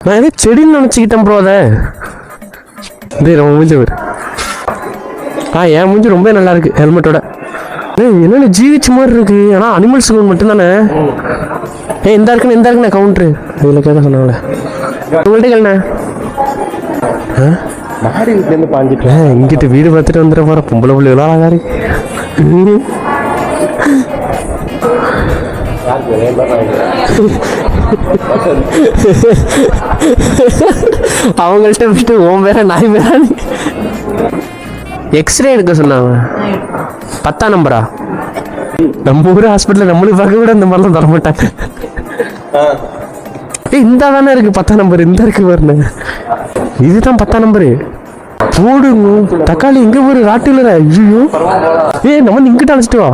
நான் ஏதோ செடின்னு நினச்சிக்கிட்டேன் ப்ரோ அதை. டேய் நம்ம மூஞ்சி வரு. என் மூஞ்சி ரொம்ப நல்லா இருக்கு ஹெல்மெட்டோட. என்னென்ன ஜீவிச்சு மாதிரி இருக்கு. ஆனால் அனிமல்ஸுக்கு மட்டும்தானே. எந்த இருக்குண்ணே கவுண்ட்ரு அதில் கேட்க சொன்னாங்களே உங்கள்கிட்ட கேள்ண்ணே. மாடி வீட்டுலேருந்து பாஞ்சிட்டு இங்கிட்டு வீடு பார்த்துட்டு வந்துட போகிற பொம்பளை பிள்ளைகளா அழகா இருக்கு. அவங்கள்ட்ட விட்டு ஓம் வேற நாய் வேற. எக்ஸ்ரே எடுக்க சொன்னாங்க. 10ஆம் நம்பரா? நம்ம ஊர் ஹாஸ்பிட்டலில் நம்மளுக்கு பார்க்க கூட இந்த மாதிரிலாம் தர மாட்டாங்க. இந்த தானே இருக்கு 10ஆம் நம்பர். இந்த இருக்கு பாருங்க, இதுதான் 10ஆம் நம்பரு. போடுங்க தக்காளி. எங்க ஒரு ராட்டில ஐயோ நம்ம இங்கிட்ட அழைச்சிட்டு வா.